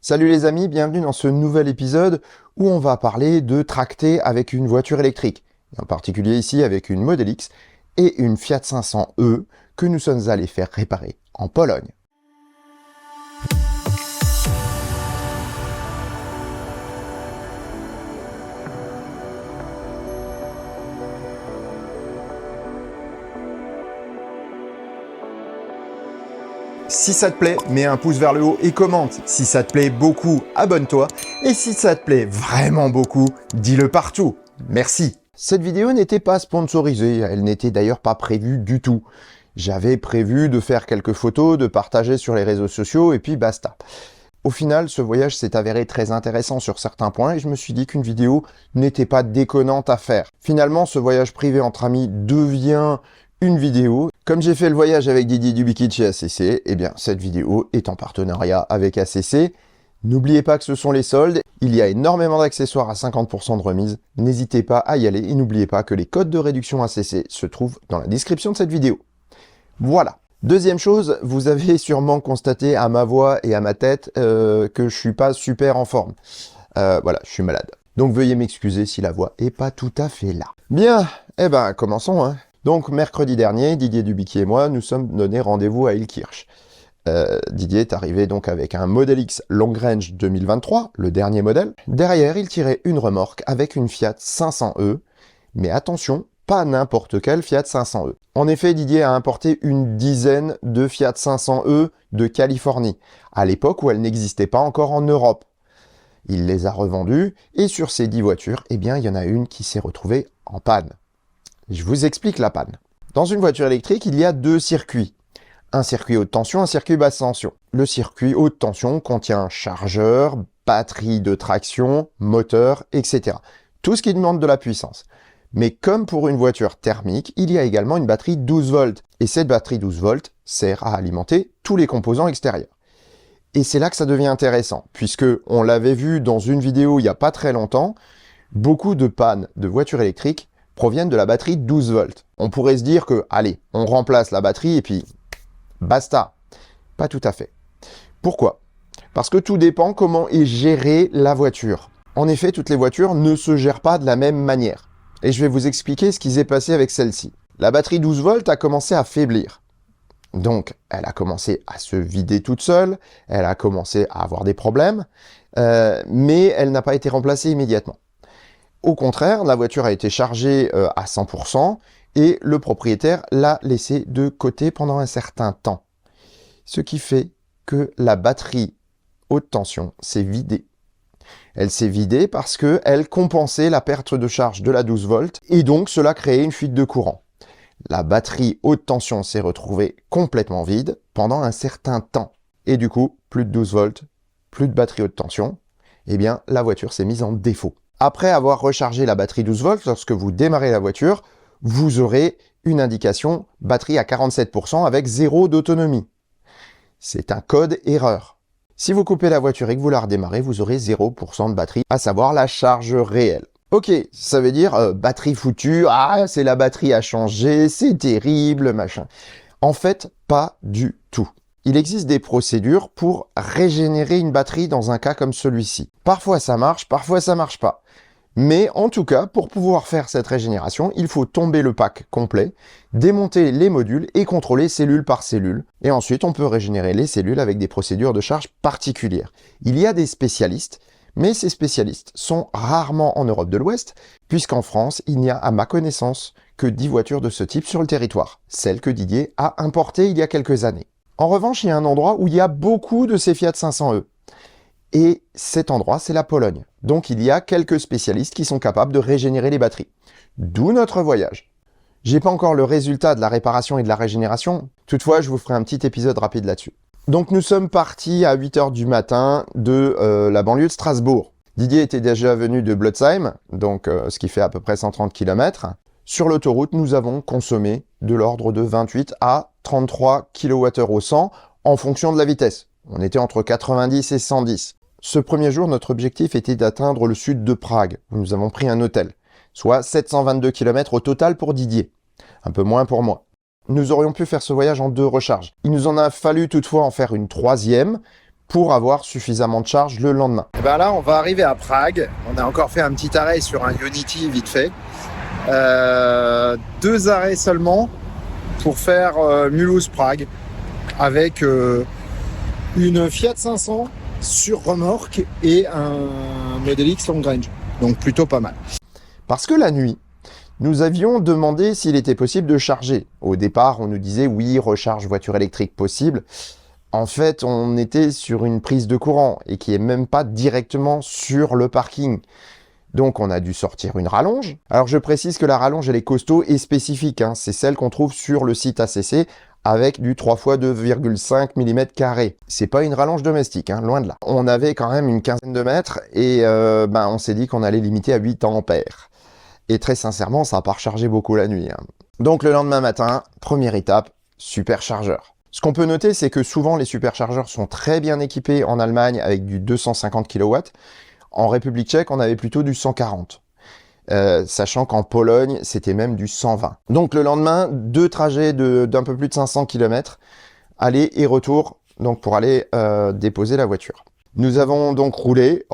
Salut les amis, bienvenue dans ce nouvel épisode où on va parler de tracté avec une voiture électrique, en particulier ici avec une Model X et une Fiat 500e que nous sommes allés faire réparer en Pologne. Si ça te plaît, mets un pouce vers le haut et commente. Si ça te plaît beaucoup, abonne-toi. Et si ça te plaît vraiment beaucoup, dis-le partout. Merci. Cette vidéo n'était pas sponsorisée, elle n'était d'ailleurs pas prévue du tout. J'avais prévu de faire quelques photos, de partager sur les réseaux sociaux et puis basta. Au final, ce voyage s'est avéré très intéressant sur certains points et je me suis dit qu'une vidéo n'était pas déconnante à faire. Finalement, ce voyage privé entre amis devient une vidéo. Comme j'ai fait le voyage avec Didier Dubikit chez ACC, eh bien cette vidéo est en partenariat avec ACC. N'oubliez pas que ce sont les soldes, il y a énormément d'accessoires à 50% de remise, n'hésitez pas à y aller et n'oubliez pas que les codes de réduction ACC se trouvent dans la description de cette vidéo. Voilà. Deuxième chose, vous avez sûrement constaté à ma voix et à ma tête que je suis pas super en forme. Voilà, je suis malade. Donc veuillez m'excuser si la voix est pas tout à fait là. Bien, eh ben commençons hein. Donc, mercredi dernier, Didier Dubikit et moi, nous sommes donné rendez-vous à Illkirch. Didier est arrivé donc avec un Model X Long Range 2023, le dernier modèle. Derrière, il tirait une remorque avec une Fiat 500e, mais attention, pas n'importe quelle Fiat 500e. En effet, Didier a importé une dizaine de Fiat 500e de Californie, à l'époque où elles n'existaient pas encore en Europe. Il les a revendues, et sur ces 10 voitures, eh bien, il y en a une qui s'est retrouvée en panne. Je vous explique la panne. Dans une voiture électrique, il y a deux circuits. Un circuit haute tension, un circuit basse tension. Le circuit haute tension contient chargeur, batterie de traction, moteur, etc. Tout ce qui demande de la puissance. Mais comme pour une voiture thermique, il y a également une batterie 12 volts. Et cette batterie 12 volts sert à alimenter tous les composants extérieurs. Et c'est là que ça devient intéressant, puisque on l'avait vu dans une vidéo il n'y a pas très longtemps, beaucoup de pannes de voitures électriques proviennent de la batterie 12 volts. On pourrait se dire que, allez, on remplace la batterie et puis basta. Pas tout à fait. Pourquoi? Parce que tout dépend comment est gérée la voiture. En effet, toutes les voitures ne se gèrent pas de la même manière. Et je vais vous expliquer ce qui s'est passé avec celle-ci. La batterie 12 volts a commencé à faiblir. Donc, elle a commencé à se vider toute seule, elle a commencé à avoir des problèmes, mais elle n'a pas été remplacée immédiatement. Au contraire, la voiture a été chargée à 100% et le propriétaire l'a laissée de côté pendant un certain temps. Ce qui fait que la batterie haute tension s'est vidée. Elle s'est vidée parce qu'elle compensait la perte de charge de la 12 volts et donc cela créait une fuite de courant. La batterie haute tension s'est retrouvée complètement vide pendant un certain temps. Et du coup, plus de 12 volts, plus de batterie haute tension, eh bien la voiture s'est mise en défaut. Après avoir rechargé la batterie 12 volts, lorsque vous démarrez la voiture, vous aurez une indication batterie à 47% avec 0 d'autonomie. C'est un code erreur. Si vous coupez la voiture et que vous la redémarrez, vous aurez 0% de batterie, à savoir la charge réelle. Ok, ça veut dire batterie foutue, ah c'est la batterie à changer, c'est terrible, machin. En fait, pas du tout. Il existe des procédures pour régénérer une batterie dans un cas comme celui-ci. Parfois ça marche, parfois ça marche pas. Mais en tout cas, pour pouvoir faire cette régénération, il faut tomber le pack complet, démonter les modules et contrôler cellule par cellule. Et ensuite, on peut régénérer les cellules avec des procédures de charge particulières. Il y a des spécialistes, mais ces spécialistes sont rarement en Europe de l'Ouest, puisqu'en France, il n'y a à ma connaissance que 10 voitures de ce type sur le territoire, celles que Didier a importées il y a quelques années. En revanche, il y a un endroit où il y a beaucoup de ces Fiat 500e. Et cet endroit, c'est la Pologne. Donc il y a quelques spécialistes qui sont capables de régénérer les batteries. D'où notre voyage. J'ai pas encore le résultat de la réparation et de la régénération. Toutefois, je vous ferai un petit épisode rapide là-dessus. Donc nous sommes partis à 8 h du matin de la banlieue de Strasbourg. Didier était déjà venu de Blotzheim, donc ce qui fait à peu près 130 km. Sur l'autoroute, nous avons consommé de l'ordre de 28 à 33 kWh au 100 en fonction de la vitesse. On était entre 90 et 110. Ce premier jour, notre objectif était d'atteindre le sud de Prague, où nous avons pris un hôtel, soit 722 km au total pour Didier, un peu moins pour moi. Nous aurions pu faire ce voyage en 2 recharges. Il nous en a fallu toutefois en faire une 3e, pour avoir suffisamment de charge le lendemain. Et ben là, on va arriver à Prague. On a encore fait un petit arrêt sur un Unity vite fait. 2 arrêts seulement pour faire Mulhouse-Prague avec une Fiat 500 sur remorque et un Model X long range. Donc plutôt pas mal. Parce que la nuit, nous avions demandé s'il était possible de charger. Au départ, on nous disait oui, recharge voiture électrique possible. En fait, on était sur une prise de courant et qui est même pas directement sur le parking. Donc on a dû sortir une rallonge. Alors je précise que la rallonge elle est costaud et spécifique, hein. C'est celle qu'on trouve sur le site ACC avec du 3 x 2,5 mm². C'est pas une rallonge domestique, hein, loin de là. On avait quand même une quinzaine de mètres et on s'est dit qu'on allait limiter à 8 ampères. Et très sincèrement, ça n'a pas rechargé beaucoup la nuit, hein. Donc le lendemain matin, première étape, superchargeur. Ce qu'on peut noter, c'est que souvent les superchargeurs sont très bien équipés en Allemagne avec du 250 kW. En République tchèque, on avait plutôt du 140. Sachant qu'en Pologne, c'était même du 120. Donc le lendemain, 2 trajets d'un peu plus de 500 km, aller et retour, donc pour aller déposer la voiture. Nous avons donc roulé.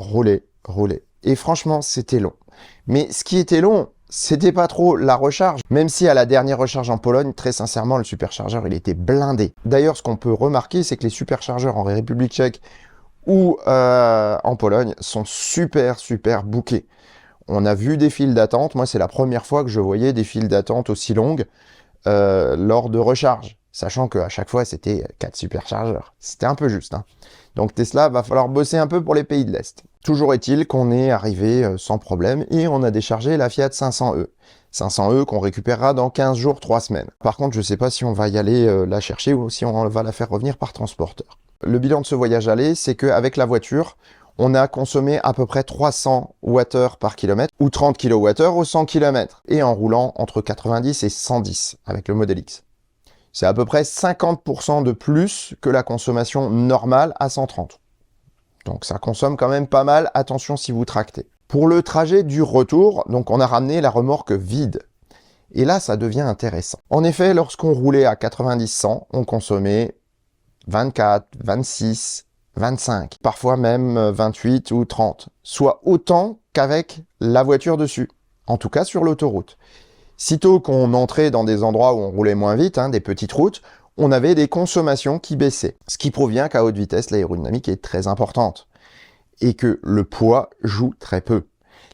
Et franchement, c'était long. Mais ce qui était long, c'était pas trop la recharge. Même si à la dernière recharge en Pologne, très sincèrement, le superchargeur, il était blindé. D'ailleurs, ce qu'on peut remarquer, c'est que les superchargeurs en République tchèque ou en Pologne sont super bookés. On a vu des files d'attente. Moi, c'est la première fois que je voyais des files d'attente aussi longues lors de recharge. Sachant qu'à chaque fois, c'était 4 superchargeurs. C'était un peu juste, hein. Donc Tesla, va falloir bosser un peu pour les pays de l'Est. Toujours est-il qu'on est arrivé sans problème et on a déchargé la Fiat 500e. 500e qu'on récupérera dans 15 jours, 3 semaines. Par contre, je ne sais pas si on va y aller la chercher ou si on va la faire revenir par transporteur. Le bilan de ce voyage aller, c'est qu'avec la voiture, on a consommé à peu près 300 Wh par kilomètre ou 30 kWh au 100 km et en roulant entre 90 et 110 avec le Model X. C'est à peu près 50% de plus que la consommation normale à 130. Donc ça consomme quand même pas mal, attention si vous tractez. Pour le trajet du retour, donc on a ramené la remorque vide. Et là, ça devient intéressant. En effet, lorsqu'on roulait à 90-100, on consommait 24, 26, 25, parfois même 28 ou 30, soit autant qu'avec la voiture dessus, en tout cas sur l'autoroute. Sitôt qu'on entrait dans des endroits où on roulait moins vite, hein, des petites routes, on avait des consommations qui baissaient. Ce qui provient qu'à haute vitesse, l'aérodynamique est très importante et que le poids joue très peu.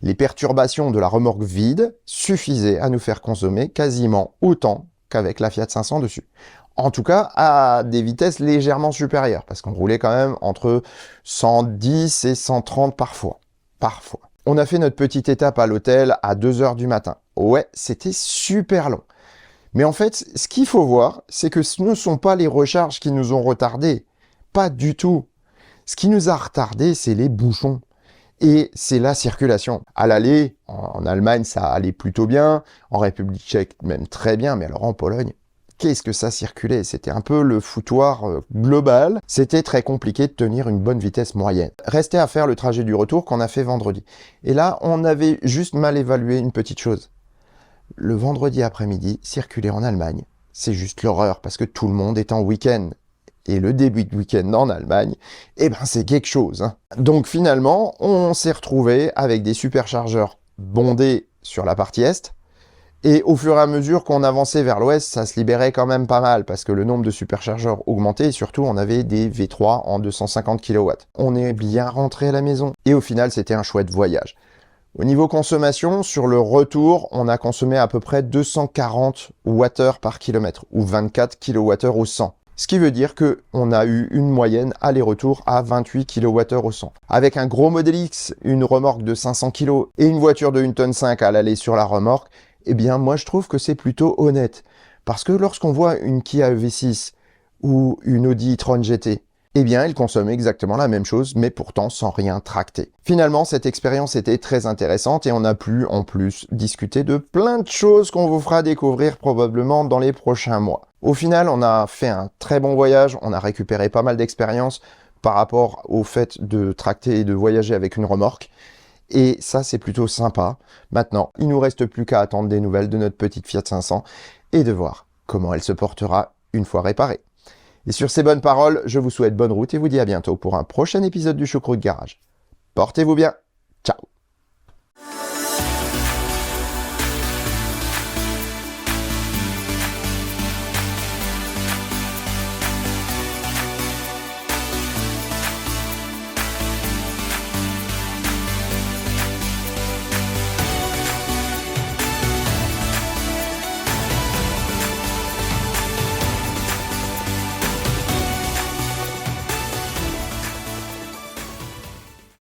Les perturbations de la remorque vide suffisaient à nous faire consommer quasiment autant qu'avec la Fiat 500 dessus. En tout cas, à des vitesses légèrement supérieures, parce qu'on roulait quand même entre 110 et 130 parfois. On a fait notre petite étape à l'hôtel à 2 h du matin. Ouais, c'était super long. Mais en fait, ce qu'il faut voir, c'est que ce ne sont pas les recharges qui nous ont retardés. Pas du tout. Ce qui nous a retardés, c'est les bouchons. Et c'est la circulation. À l'aller, en Allemagne, ça allait plutôt bien. En République tchèque, même très bien. Mais alors en Pologne, qu'est-ce que ça circulait? C'était un peu le foutoir global. C'était très compliqué de tenir une bonne vitesse moyenne. Restait à faire le trajet du retour qu'on a fait vendredi. Et là, on avait juste mal évalué une petite chose. Le vendredi après-midi, circuler en Allemagne, c'est juste l'horreur parce que tout le monde est en week-end. Et le début de week-end en Allemagne, eh ben c'est quelque chose, hein. Donc finalement, on s'est retrouvé avec des superchargeurs bondés sur la partie est. Et au fur et à mesure qu'on avançait vers l'ouest, ça se libérait quand même pas mal parce que le nombre de superchargeurs augmentait et surtout on avait des V3 en 250 kW. On est bien rentré à la maison et au final c'était un chouette voyage. Au niveau consommation, sur le retour, on a consommé à peu près 240 Wh par kilomètre ou 24 kWh au 100. Ce qui veut dire qu'on a eu une moyenne aller-retour à 28 kWh au 100. Avec un gros Model X, une remorque de 500 kg et une voiture de 1,5 tonne à l'aller sur la remorque, eh bien moi je trouve que c'est plutôt honnête. Parce que lorsqu'on voit une Kia EV6 ou une Audi e-tron GT, eh bien, ils consomment exactement la même chose, mais pourtant sans rien tracter. Finalement, cette expérience était très intéressante et on a pu, en plus, discuter de plein de choses qu'on vous fera découvrir probablement dans les prochains mois. Au final, on a fait un très bon voyage, on a récupéré pas mal d'expérience par rapport au fait de tracter et de voyager avec une remorque. Et ça, c'est plutôt sympa. Maintenant, il nous reste plus qu'à attendre des nouvelles de notre petite Fiat 500 et de voir comment elle se portera une fois réparée. Et sur ces bonnes paroles, je vous souhaite bonne route et vous dis à bientôt pour un prochain épisode du Choucroute Garage. Portez-vous bien!